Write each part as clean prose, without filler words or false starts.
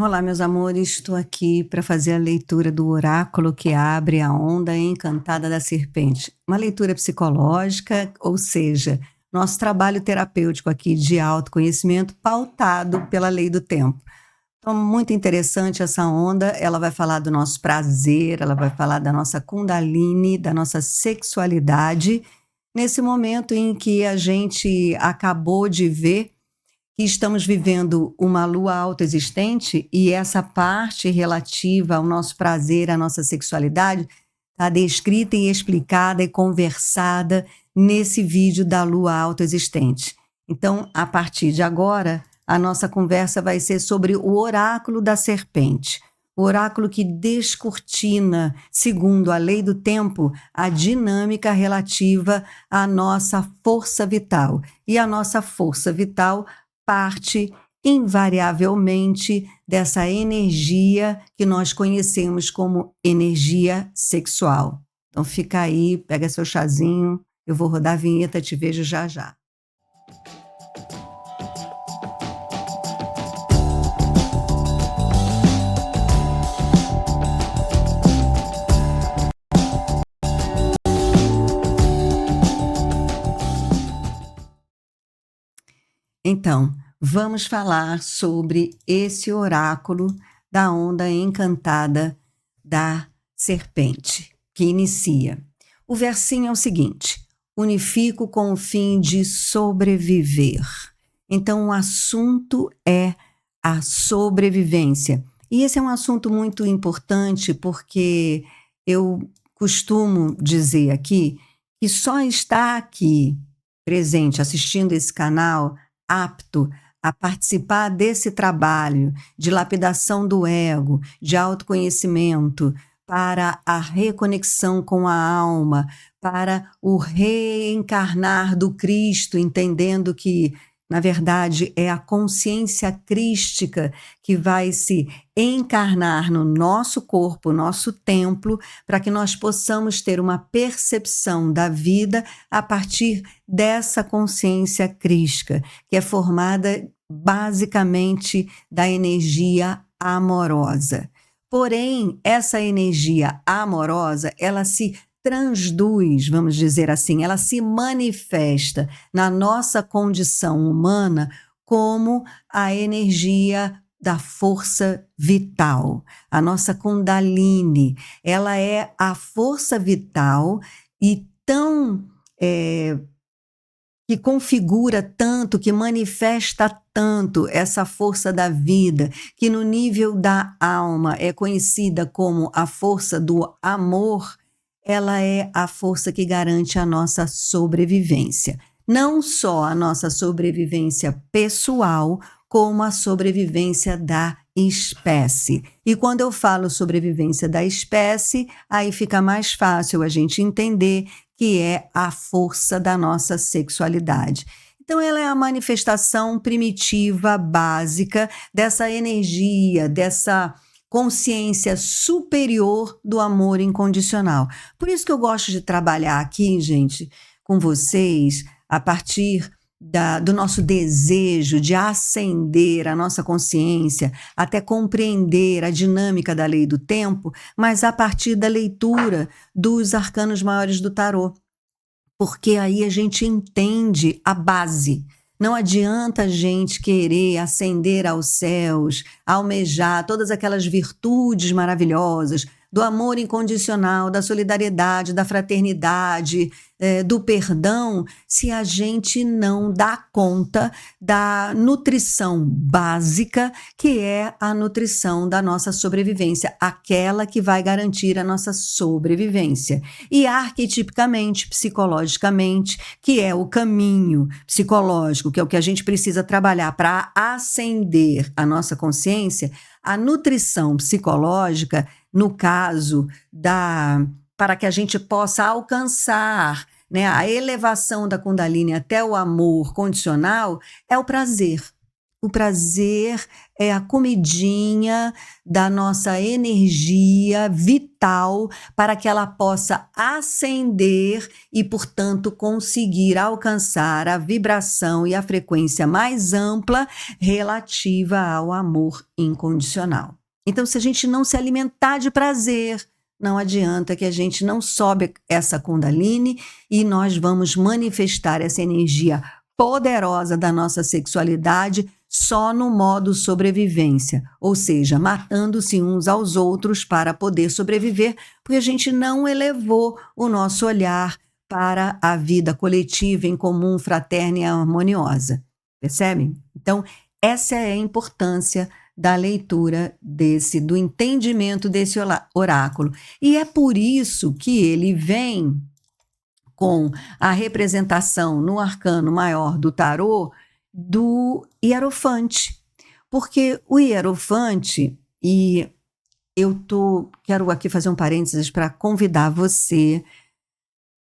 Olá, meus amores, estou aqui para fazer a leitura do oráculo que abre a onda encantada da serpente. Uma leitura psicológica, ou seja, nosso trabalho terapêutico aqui de autoconhecimento pautado pela lei do tempo. Então, muito interessante essa onda, ela vai falar do nosso prazer, ela vai falar da nossa Kundalini, da nossa sexualidade, nesse momento em que a gente acabou de ver que estamos vivendo uma lua autoexistente e essa parte relativa ao nosso prazer, à nossa sexualidade, está descrita e explicada e conversada nesse vídeo da lua autoexistente. Então, a partir de agora, a nossa conversa vai ser sobre o oráculo da serpente. O oráculo que descortina, segundo a lei do tempo, a dinâmica relativa à nossa força vital. E a nossa força vital parte invariavelmente dessa energia que nós conhecemos como energia sexual. Então fica aí, pega seu chazinho, eu vou rodar a vinheta, te vejo já já. Então, vamos falar sobre esse oráculo da onda encantada da serpente, que inicia. O versinho é o seguinte: unifico com o fim de sobreviver. Então, o assunto é a sobrevivência. E esse é um assunto muito importante porque eu costumo dizer aqui que só está aqui presente, assistindo esse canal, apto a participar desse trabalho de lapidação do ego, de autoconhecimento, para a reconexão com a alma, para o reencarnar do Cristo, entendendo que, na verdade, é a consciência crística que vai se encarnar no nosso corpo, nosso templo, para que nós possamos ter uma percepção da vida a partir dessa consciência crística, que é formada basicamente da energia amorosa. Porém, essa energia amorosa, ela se transduz, vamos dizer assim, ela se manifesta na nossa condição humana como a energia da força vital, a nossa Kundalini. Ela é a força vital e tão que configura tanto, que manifesta tanto essa força da vida, que no nível da alma é conhecida como a força do amor, ela é a força que garante a nossa sobrevivência. Não só a nossa sobrevivência pessoal, como a sobrevivência da espécie. E quando eu falo sobrevivência da espécie, aí fica mais fácil a gente entender que é a força da nossa sexualidade. Então, ela é a manifestação primitiva, básica, dessa energia, dessa consciência superior do amor incondicional. Por isso que eu gosto de trabalhar aqui, gente, com vocês, a partir do nosso desejo de ascender a nossa consciência, até compreender a dinâmica da lei do tempo, mas a partir da leitura dos arcanos maiores do tarô. Porque aí a gente entende a base. Não adianta a gente querer ascender aos céus, almejar todas aquelas virtudes maravilhosas do amor incondicional, da solidariedade, da fraternidade, do perdão, se a gente não dá conta da nutrição básica, que é a nutrição da nossa sobrevivência, aquela que vai garantir a nossa sobrevivência. E arquetipicamente, psicologicamente, que é o caminho psicológico, que é o que a gente precisa trabalhar para ascender a nossa consciência, a nutrição psicológica, no caso para que a gente possa alcançar, né, a elevação da Kundalini até o amor condicional, é o prazer. O prazer é a comidinha da nossa energia vital para que ela possa ascender e, portanto, conseguir alcançar a vibração e a frequência mais ampla relativa ao amor incondicional. Então, se a gente não se alimentar de prazer, não adianta que a gente não sobe essa Kundalini e nós vamos manifestar essa energia poderosa da nossa sexualidade só no modo sobrevivência, ou seja, matando-se uns aos outros para poder sobreviver, porque a gente não elevou o nosso olhar para a vida coletiva em comum, fraterna e harmoniosa. Percebem? Então, essa é a importância da leitura do entendimento desse oráculo. E é por isso que ele vem com a representação no arcano maior do tarô do Hierofante. Porque o Hierofante, e quero aqui fazer um parênteses para convidar você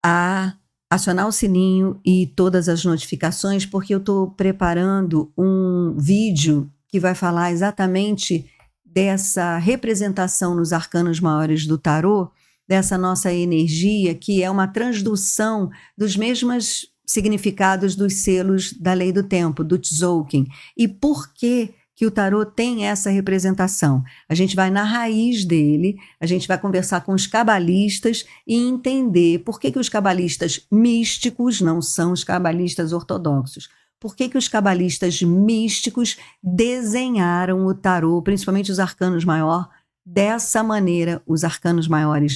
a acionar o sininho e todas as notificações, porque eu estou preparando um vídeo que vai falar exatamente dessa representação nos arcanos maiores do tarô, dessa nossa energia, que é uma transdução dos mesmos significados dos selos da lei do tempo, do Tzolk'in. E por que o tarô tem essa representação? A gente vai na raiz dele, a gente vai conversar com os cabalistas e entender por que os cabalistas místicos não são os cabalistas ortodoxos. Por que os cabalistas místicos desenharam o tarô, principalmente os arcanos maiores,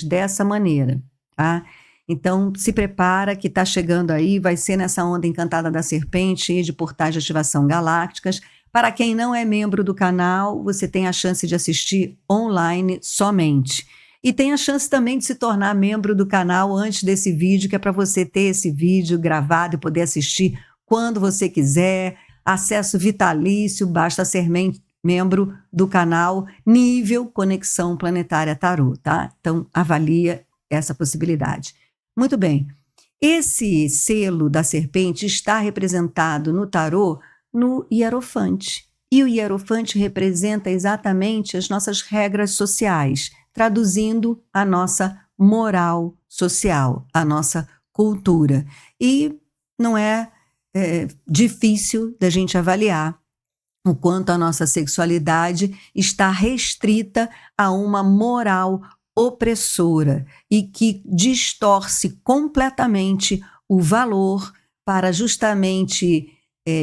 dessa maneira, tá? Então, se prepara que está chegando aí, vai ser nessa onda encantada da serpente e de portais de ativação galácticas. Para quem não é membro do canal, você tem a chance de assistir online somente. E tem a chance também de se tornar membro do canal antes desse vídeo, que é para você ter esse vídeo gravado e poder assistir quando você quiser, acesso vitalício, basta ser membro do canal nível Conexão Planetária Tarô, tá? Então, avalia essa possibilidade. Muito bem, esse selo da serpente está representado no tarô no Hierofante. E o Hierofante representa exatamente as nossas regras sociais, traduzindo a nossa moral social, a nossa cultura. E não é difícil da gente avaliar o quanto a nossa sexualidade está restrita a uma moral opressora e que distorce completamente o valor para justamente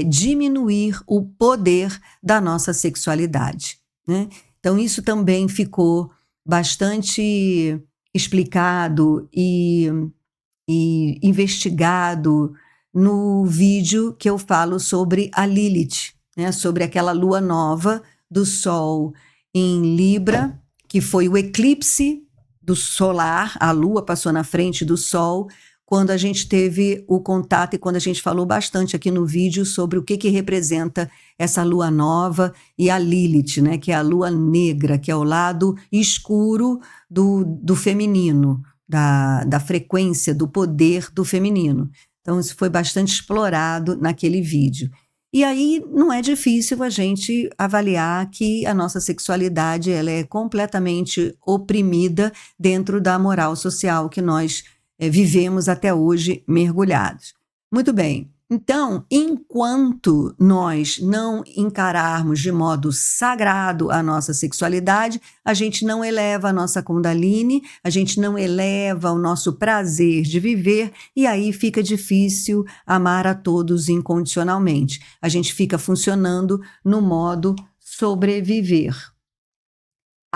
diminuir o poder da nossa sexualidade, né? Então, isso também ficou bastante explicado e investigado no vídeo que eu falo sobre a Lilith, né, sobre aquela lua nova do Sol em Libra, que foi o eclipse do solar, a lua passou na frente do Sol, quando a gente teve o contato e quando a gente falou bastante aqui no vídeo sobre o que representa essa lua nova e a Lilith, né, que é a lua negra, que é o lado escuro do feminino, da frequência, do poder do feminino. Então, isso foi bastante explorado naquele vídeo. E aí não é difícil a gente avaliar que a nossa sexualidade ela é completamente oprimida dentro da moral social que nós vivemos até hoje mergulhados. Muito bem. Então, enquanto nós não encararmos de modo sagrado a nossa sexualidade, a gente não eleva a nossa Kundalini, a gente não eleva o nosso prazer de viver e aí fica difícil amar a todos incondicionalmente. A gente fica funcionando no modo sobreviver,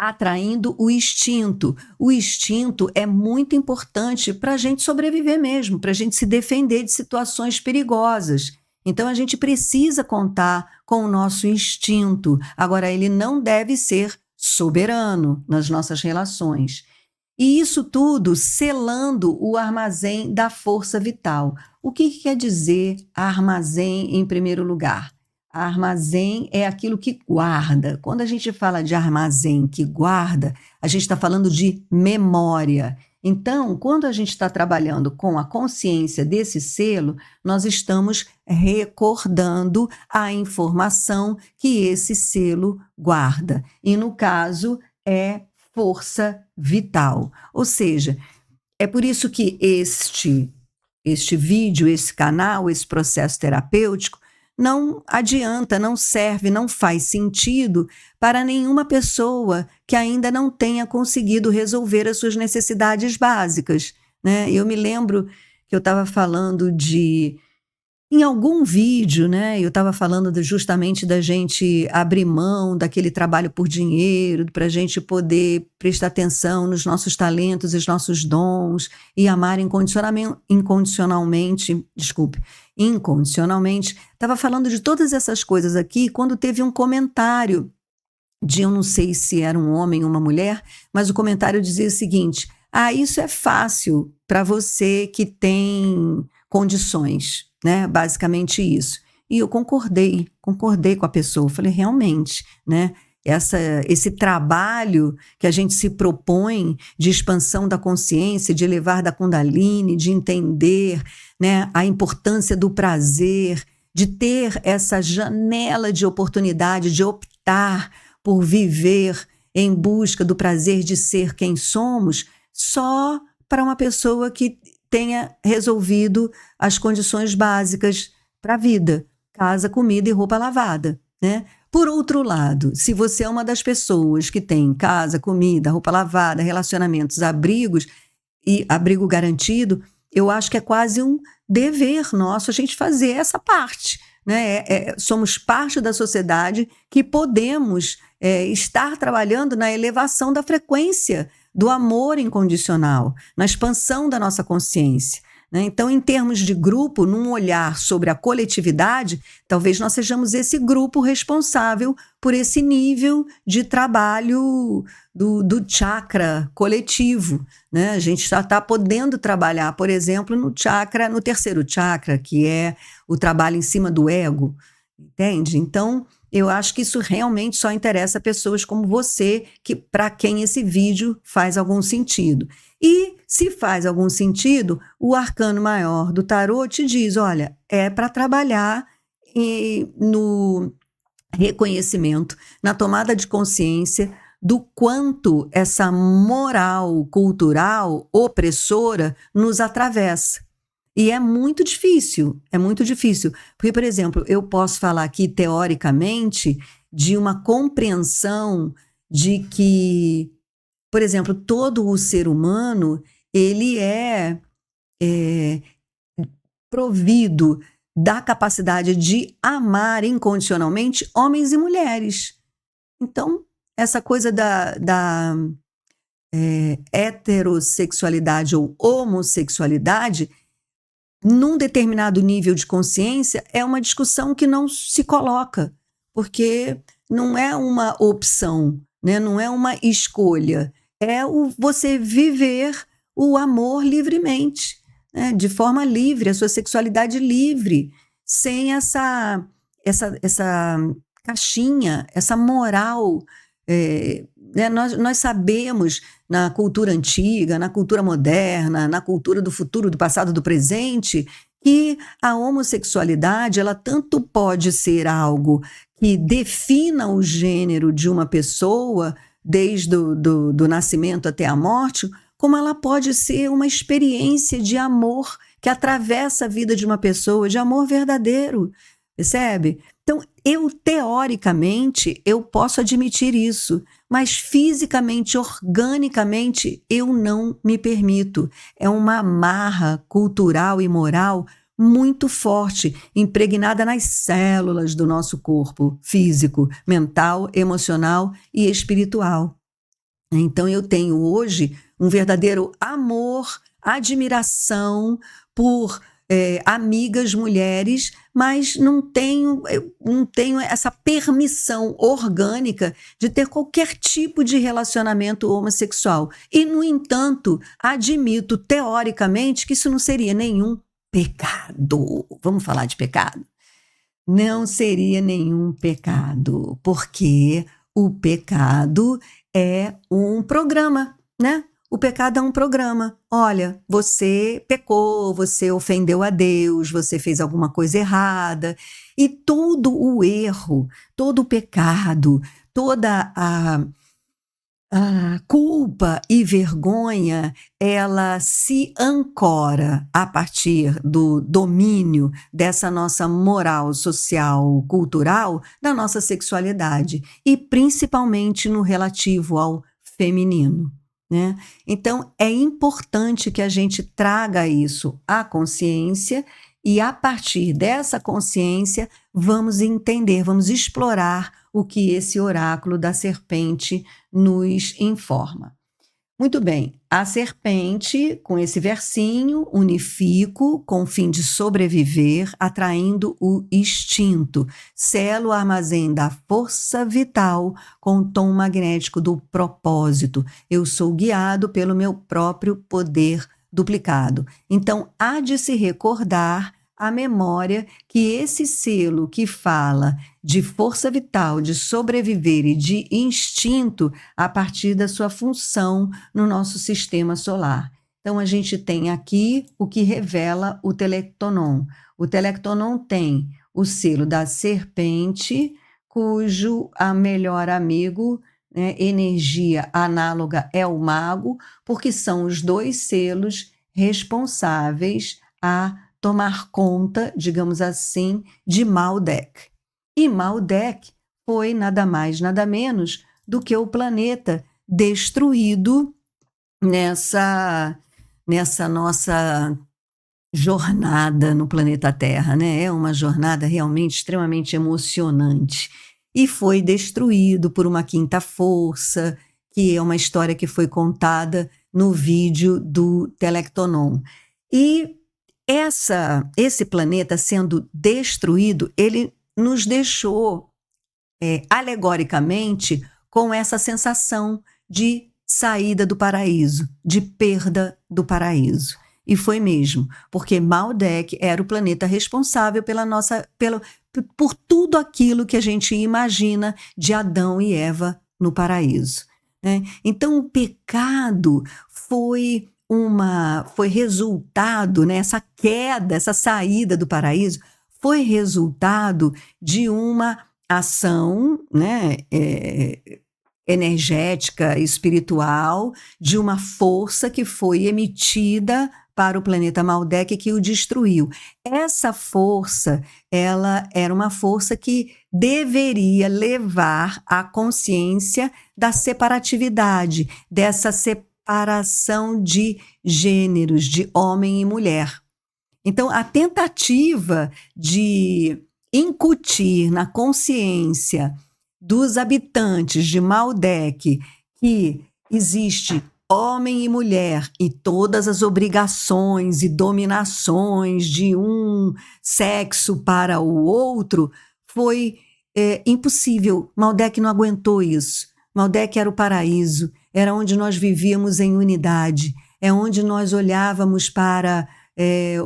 atraindo o instinto. O instinto é muito importante para a gente sobreviver mesmo, para a gente se defender de situações perigosas. Então, a gente precisa contar com o nosso instinto. Agora, ele não deve ser soberano nas nossas relações. E isso tudo selando o armazém da força vital. O que quer dizer armazém em primeiro lugar? Armazém é aquilo que guarda. Quando a gente fala de armazém que guarda, a gente está falando de memória. Então, quando a gente está trabalhando com a consciência desse selo, nós estamos recordando a informação que esse selo guarda. E, no caso, é força vital. Ou seja, é por isso que este vídeo, esse canal, esse processo terapêutico não adianta, não serve, não faz sentido para nenhuma pessoa que ainda não tenha conseguido resolver as suas necessidades básicas, né? Eu me lembro que eu estava falando em algum vídeo, né? Eu estava falando justamente da gente abrir mão daquele trabalho por dinheiro, para a gente poder prestar atenção nos nossos talentos, os nossos dons e amar incondicionalmente. Estava falando de todas essas coisas aqui quando teve um comentário eu não sei se era um homem ou uma mulher, mas o comentário dizia o seguinte: isso é fácil para você que tem condições, né? Basicamente isso. E eu concordei com a pessoa. Falei, realmente, né? Esse trabalho que a gente se propõe de expansão da consciência, de elevar da Kundalini, de entender, né, a importância do prazer, de ter essa janela de oportunidade, de optar por viver em busca do prazer de ser quem somos, só para uma pessoa que tenha resolvido as condições básicas para a vida: casa, comida e roupa lavada, né? Por outro lado, se você é uma das pessoas que tem casa, comida, roupa lavada, relacionamentos, abrigos e abrigo garantido, eu acho que é quase um dever nosso a gente fazer essa parte, né? Somos parte da sociedade que podemos estar trabalhando na elevação da frequência do amor incondicional, na expansão da nossa consciência, né? Então, em termos de grupo, num olhar sobre a coletividade, talvez nós sejamos esse grupo responsável por esse nível de trabalho do chakra coletivo, né? A gente já está podendo trabalhar, por exemplo, no terceiro chakra, que é o trabalho em cima do ego, entende? Então, eu acho que isso realmente só interessa pessoas como você, para quem esse vídeo faz algum sentido. E, se faz algum sentido, o arcano maior do tarô te diz, olha, é para trabalhar no reconhecimento, na tomada de consciência do quanto essa moral cultural opressora nos atravessa. E é muito difícil. Porque, por exemplo, eu posso falar aqui teoricamente de uma compreensão de que, por exemplo, todo o ser humano, ele é provido da capacidade de amar incondicionalmente homens e mulheres. Então, essa coisa da heterossexualidade ou homossexualidade, num determinado nível de consciência, é uma discussão que não se coloca, porque não é uma opção, né? Não é uma escolha, é você viver o amor livremente, né? De forma livre, a sua sexualidade livre, sem essa caixinha, essa moral. Né? Nós sabemos, na cultura antiga, na cultura moderna, na cultura do futuro, do passado, do presente, que a homossexualidade, ela tanto pode ser algo que defina o gênero de uma pessoa, desde do nascimento até a morte, como ela pode ser uma experiência de amor que atravessa a vida de uma pessoa, de amor verdadeiro, percebe? Então, teoricamente, eu posso admitir isso, mas fisicamente, organicamente, eu não me permito. É uma amarra cultural e moral muito forte, impregnada nas células do nosso corpo físico, mental, emocional e espiritual. Então, eu tenho hoje um verdadeiro amor, admiração por amigas mulheres, mas não tenho essa permissão orgânica de ter qualquer tipo de relacionamento homossexual. E, no entanto, admito teoricamente que isso não seria nenhum pecado. Vamos falar de pecado? Não seria nenhum pecado, porque o pecado é um programa, né? O pecado é um programa. Olha, você pecou, você ofendeu a Deus, você fez alguma coisa errada. E todo o erro, todo o pecado, toda a culpa e vergonha, ela se ancora a partir do domínio dessa nossa moral social, cultural, da nossa sexualidade, e principalmente no relativo ao feminino, né? Então, é importante que a gente traga isso à consciência e, a partir dessa consciência, vamos entender, vamos explorar o que esse oráculo da serpente nos informa. Muito bem, a serpente, com esse versinho, unifico com o fim de sobreviver, atraindo o instinto, selo o armazém da força vital com o tom magnético do propósito. Eu sou guiado pelo meu próprio poder duplicado. Então, há de se recordar a memória que esse selo que fala de força vital, de sobreviver e de instinto a partir da sua função no nosso sistema solar. Então, a gente tem aqui o que revela o Telectonon. O Telectonon tem o selo da serpente, cujo a melhor amigo, né, energia análoga é o mago, porque são os dois selos responsáveis a tomar conta, digamos assim, de Maldek. E Maldek foi nada mais, nada menos do que o planeta destruído nessa nossa jornada no planeta Terra, né? É uma jornada realmente extremamente emocionante. E foi destruído por uma quinta força, que é uma história que foi contada no vídeo do Telectonon. E esse planeta sendo destruído, ele nos deixou alegoricamente com essa sensação de saída do paraíso, de perda do paraíso. E foi mesmo, porque Maldek era o planeta responsável por tudo aquilo que a gente imagina de Adão e Eva no paraíso, né? Então o pecado foi resultado, né, essa queda, essa saída do paraíso, foi resultado de uma ação, né, energética, espiritual, de uma força que foi emitida para o planeta Maldek que o destruiu. Essa força, ela era uma força que deveria levar à consciência da separatividade, dessa separação de gêneros, de homem e mulher. Então, a tentativa de incutir na consciência dos habitantes de Maldek que existe homem e mulher e todas as obrigações e dominações de um sexo para o outro foi impossível. Maldek não aguentou isso. Maldek era o paraíso, era onde nós vivíamos em unidade, é onde nós olhávamos para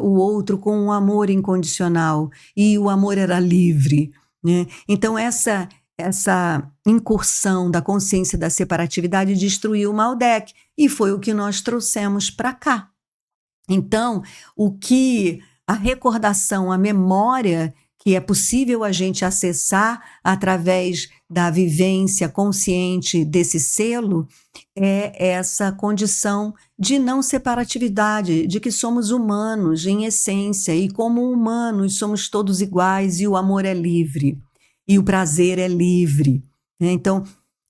o outro com um amor incondicional e o amor era livre, né? Então essa incursão da consciência da separatividade destruiu o Maldek e foi o que nós trouxemos para cá. Então, a recordação, a memória que é possível a gente acessar através da vivência consciente desse selo é essa condição de não separatividade, de que somos humanos em essência e como humanos somos todos iguais e o amor é livre. E o prazer é livre, né? Então,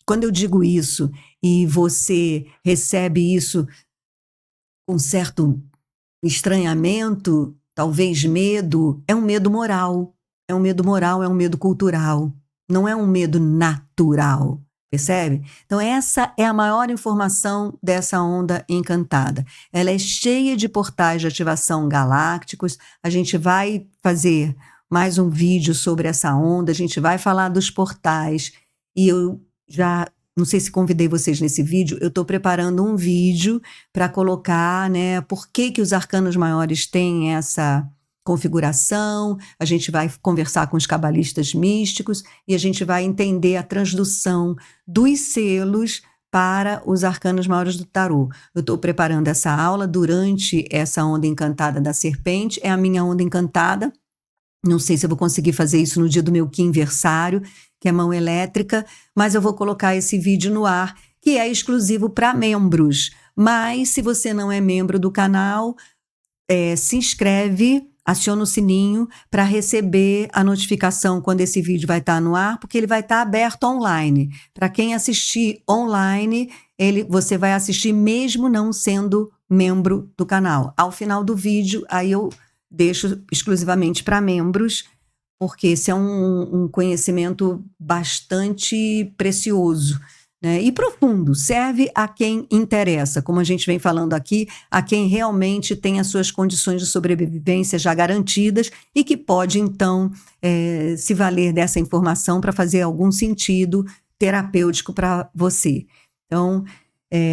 quando eu digo isso e você recebe isso com certo estranhamento, talvez medo, é um medo moral, é um medo moral, é um medo cultural, não é um medo natural, percebe? Então essa é a maior informação dessa onda encantada. Ela é cheia de portais de ativação galácticos, a gente vai fazer mais um vídeo sobre essa onda, a gente vai falar dos portais, e eu já, não sei se convidei vocês nesse vídeo, eu estou preparando um vídeo para colocar, né, por que os arcanos maiores têm essa configuração, a gente vai conversar com os cabalistas místicos e a gente vai entender a transdução dos selos para os arcanos maiores do tarô. Eu estou preparando essa aula durante essa onda encantada da serpente, é a minha onda encantada. Não sei se eu vou conseguir fazer isso no dia do meu quinversário, que é mão elétrica, mas eu vou colocar esse vídeo no ar, que é exclusivo para membros. Mas se você não é membro do canal, se inscreve, aciona o sininho para receber a notificação quando esse vídeo vai estar no ar, porque ele vai estar aberto online. Para quem assistir online, você vai assistir mesmo não sendo membro do canal. Ao final do vídeo, aí eu deixo exclusivamente para membros, porque esse é um conhecimento bastante precioso, né? E profundo, serve a quem interessa, como a gente vem falando aqui, a quem realmente tem as suas condições de sobrevivência já garantidas e que pode, então, se valer dessa informação para fazer algum sentido terapêutico para você. Então,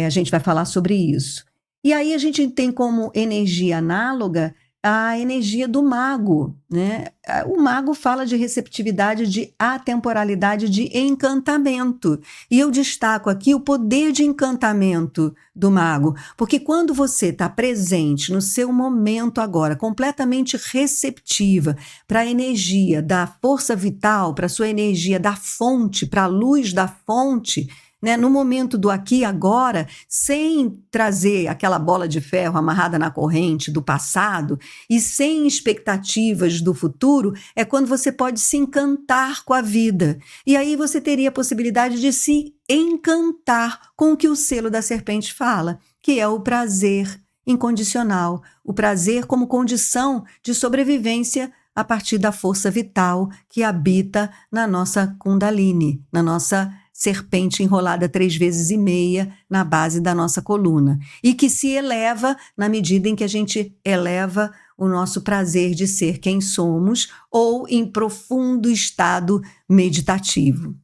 a gente vai falar sobre isso. E aí a gente tem como energia análoga a energia do mago, né? O mago fala de receptividade, de atemporalidade, de encantamento. E eu destaco aqui o poder de encantamento do mago, porque quando você está presente no seu momento agora, completamente receptiva para a energia da força vital, para a sua energia da fonte, para a luz da fonte, né, no momento do aqui e agora, sem trazer aquela bola de ferro amarrada na corrente do passado e sem expectativas do futuro, é quando você pode se encantar com a vida. E aí você teria a possibilidade de se encantar com o que o selo da serpente fala, que é o prazer incondicional, o prazer como condição de sobrevivência a partir da força vital que habita na nossa Kundalini, na nossa serpente enrolada 3 vezes e meia na base da nossa coluna, e que se eleva na medida em que a gente eleva o nosso prazer de ser quem somos ou em profundo estado meditativo.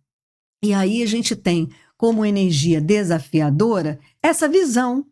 E aí a gente tem como energia desafiadora essa visão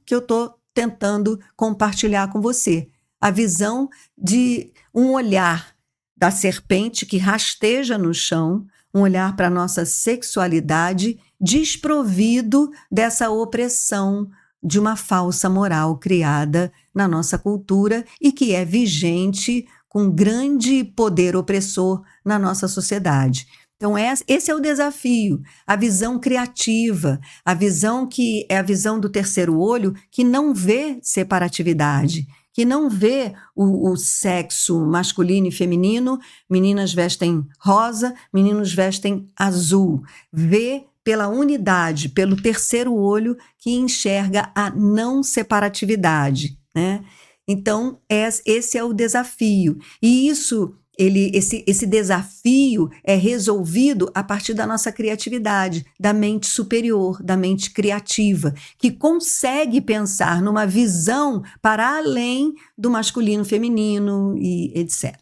que eu estou tentando compartilhar com você, a visão de um olhar da serpente que rasteja no chão, um olhar para a nossa sexualidade desprovido dessa opressão de uma falsa moral criada na nossa cultura e que é vigente com grande poder opressor na nossa sociedade. Então, esse é o desafio, a visão criativa, a visão que é a visão do terceiro olho, que não vê separatividade, que não vê o sexo masculino e feminino, meninas vestem rosa, meninos vestem azul, vê pela unidade, pelo terceiro olho que enxerga a não separatividade, né? Então, esse é o desafio. E esse desafio é resolvido a partir da nossa criatividade, da mente superior, da mente criativa, que consegue pensar numa visão para além do masculino, feminino e etc.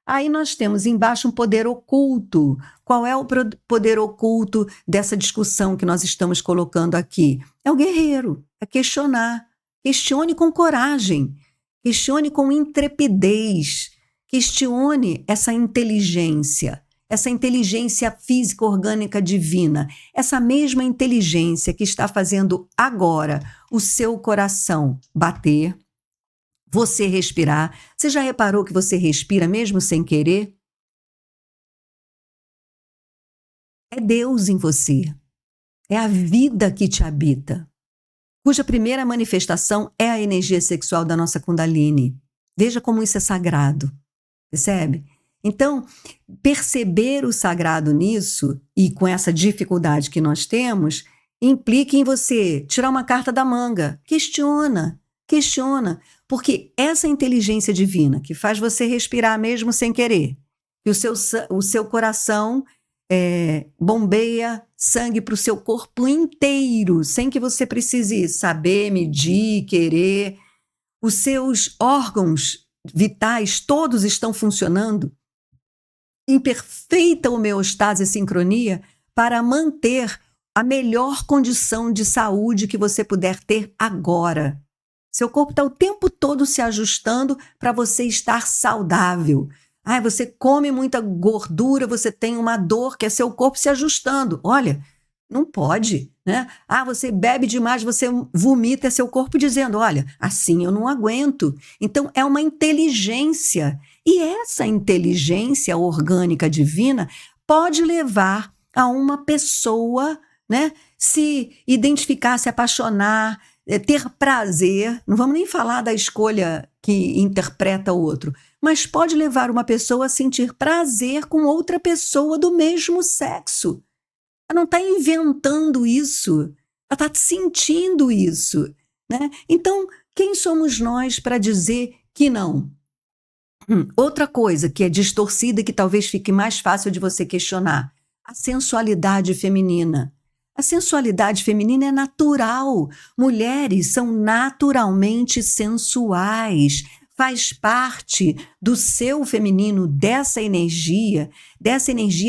Aí nós temos embaixo um poder oculto. Qual é o poder oculto dessa discussão que nós estamos colocando aqui? É o guerreiro, é questionar. Questione com coragem, questione com intrepidez, questione essa inteligência física, orgânica, divina, essa mesma inteligência que está fazendo agora o seu coração bater, você respirar. Você já reparou que você respira mesmo sem querer? É Deus em você, é a vida que te habita, cuja primeira manifestação é a energia sexual da nossa Kundalini. Veja como isso é sagrado. Percebe? Então, perceber o sagrado nisso, e com essa dificuldade que nós temos, implica em você tirar uma carta da manga. Questiona, porque essa inteligência divina que faz você respirar mesmo sem querer, que o seu coração bombeia sangue para o seu corpo inteiro, sem que você precise saber, medir, querer, os seus órgãos vitais todos estão funcionando em perfeita homeostase e sincronia para manter a melhor condição de saúde que você puder ter agora. Seu corpo está o tempo todo se ajustando para você estar saudável. Você come muita gordura, você tem uma dor que é seu corpo se ajustando. Olha, Não pode, né? Ah, você bebe demais, você vomita, é seu corpo dizendo, olha, assim eu não aguento. Então é uma inteligência. E essa inteligência orgânica divina pode levar a uma pessoa, né, se identificar, se apaixonar, ter prazer. Não vamos nem falar da escolha que interpreta o outro, mas pode levar uma pessoa a sentir prazer com outra pessoa do mesmo sexo. Ela não está inventando isso, ela está sentindo isso, né? Então, quem somos nós para dizer que não? Outra coisa que é distorcida e que talvez fique mais fácil de você questionar, a sensualidade feminina. A sensualidade feminina é natural. Mulheres são naturalmente sensuais. Faz parte do seu feminino, dessa energia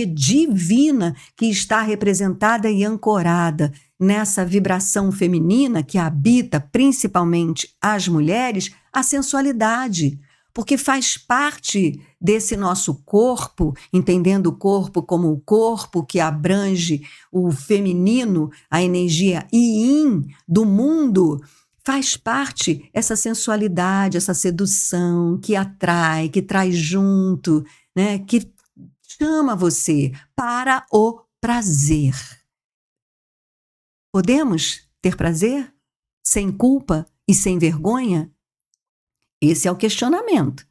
divina que está representada e ancorada nessa vibração feminina que habita principalmente as mulheres, a sensualidade. Porque faz parte desse nosso corpo, entendendo o corpo como o corpo que abrange o feminino, a energia yin do mundo, faz parte essa sensualidade, essa sedução que atrai, que traz junto, né, que chama você para o prazer. Podemos ter prazer sem culpa e sem vergonha? Esse é o questionamento.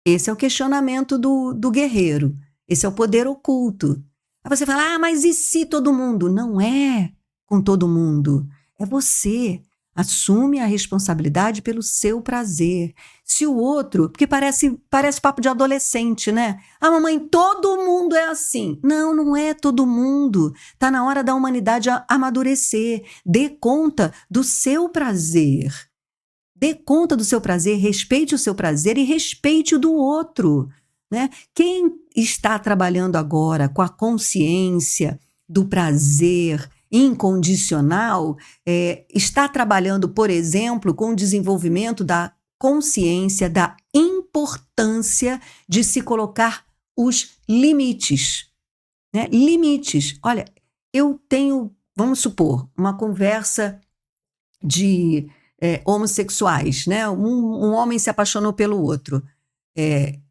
Esse é o questionamento do guerreiro. Esse é o poder oculto. Aí você fala, mas e se todo mundo? Não é com todo mundo. É você. Assume a responsabilidade pelo seu prazer. Se o outro, porque parece papo de adolescente, né? Ah, mamãe, todo mundo é assim. Não, não é todo mundo. Está na hora da humanidade amadurecer. Dê conta do seu prazer. Dê conta do seu prazer, respeite o seu prazer e respeite o do outro, né? Quem está trabalhando agora com a consciência do prazer incondicional, está trabalhando, por exemplo, com o desenvolvimento da consciência da importância de se colocar os limites, né? Limites. Olha, eu tenho, vamos supor, uma conversa de homossexuais, né? Um homem se apaixonou pelo outro,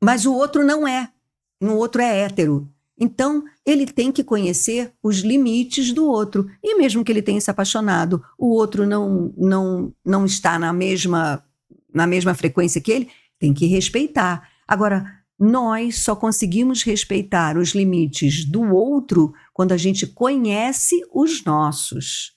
mas o outro não é, o outro é hétero. Então, ele tem que conhecer os limites do outro. E mesmo que ele tenha se apaixonado, o outro não está na mesma frequência que ele, tem que respeitar. Agora, nós só conseguimos respeitar os limites do outro quando a gente conhece os nossos.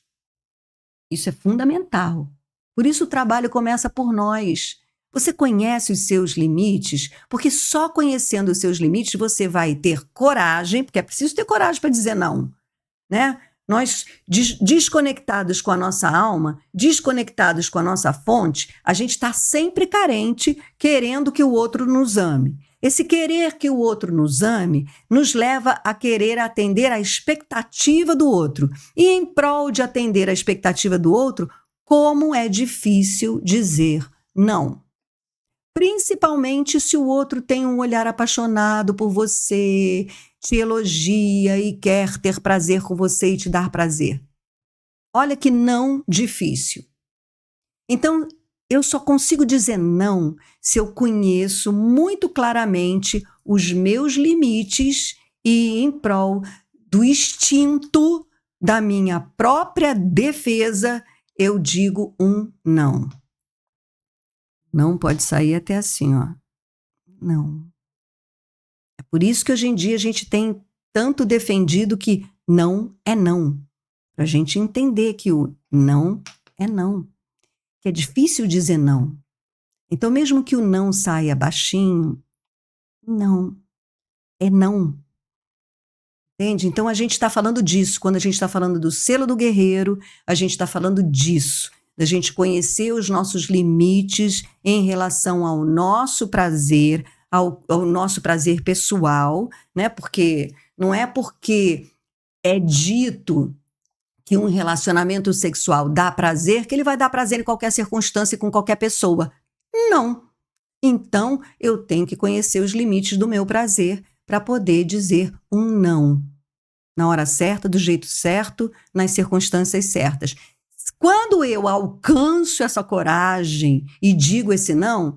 Isso é fundamental. Por isso o trabalho começa por nós. Você conhece os seus limites, porque só conhecendo os seus limites você vai ter coragem, porque é preciso ter coragem para dizer não, né? Nós, desconectados com a nossa alma, desconectados com a nossa fonte, a gente está sempre carente, querendo que o outro nos ame. Esse querer que o outro nos ame nos leva a querer atender à expectativa do outro. E em prol de atender à expectativa do outro, como é difícil dizer não. Principalmente se o outro tem um olhar apaixonado por você, te elogia e quer ter prazer com você e te dar prazer. Olha que não difícil. Então, eu só consigo dizer não se eu conheço muito claramente os meus limites e em prol do instinto da minha própria defesa, eu digo um não. Não pode sair até assim, ó. Não. É por isso que hoje em dia a gente tem tanto defendido que não é não. Para a gente entender que o não é não. Que é difícil dizer não. Então, mesmo que o não saia baixinho, não. É não. Entende? Então, a gente está falando disso. Quando a gente está falando do selo do guerreiro, a gente está falando disso. Da gente conhecer os nossos limites em relação ao nosso prazer, ao nosso prazer pessoal, né? Porque não é porque é dito que um relacionamento sexual dá prazer que ele vai dar prazer em qualquer circunstância e com qualquer pessoa. Não. Então, eu tenho que conhecer os limites do meu prazer para poder dizer um não. na hora certa, do jeito certo, nas circunstâncias certas. Quando eu alcanço essa coragem e digo esse não,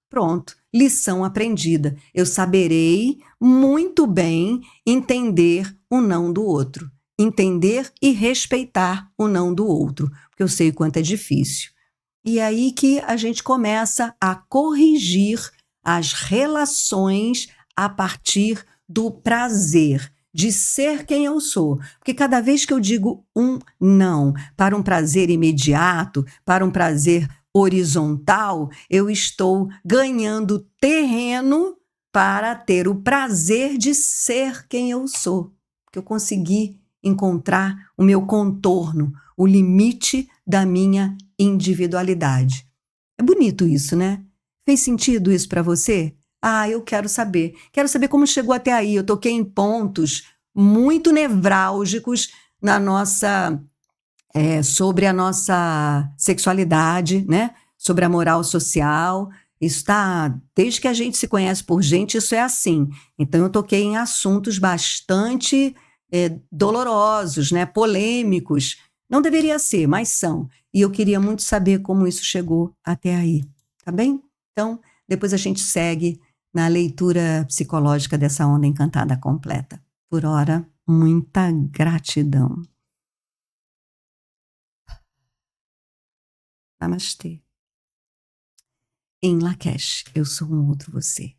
pronto, lição aprendida. Eu saberei muito bem entender o não do outro, entender e respeitar o não do outro, porque eu sei o quanto é difícil. E é aí que a gente começa a corrigir as relações a partir do prazer, de ser quem eu sou. Porque cada vez que eu digo um não para um prazer imediato, para um prazer horizontal, eu estou ganhando terreno para ter o prazer de ser quem eu sou. Porque eu consegui encontrar o meu contorno, o limite da minha individualidade. É bonito isso, né? Fez sentido isso para você? Eu quero saber. Quero saber como chegou até aí. Eu toquei em pontos muito nevrálgicos na nossa, sobre a nossa sexualidade, né? Sobre a moral social. Isso está, desde que a gente se conhece por gente, isso é assim. Então eu toquei em assuntos bastante dolorosos, né? Polêmicos. Não deveria ser, mas são. E eu queria muito saber como isso chegou até aí. Tá bem? Então, depois a gente segue na leitura psicológica dessa onda encantada completa. Por hora, muita gratidão. Namastê. Em Lakesh, eu sou um outro você.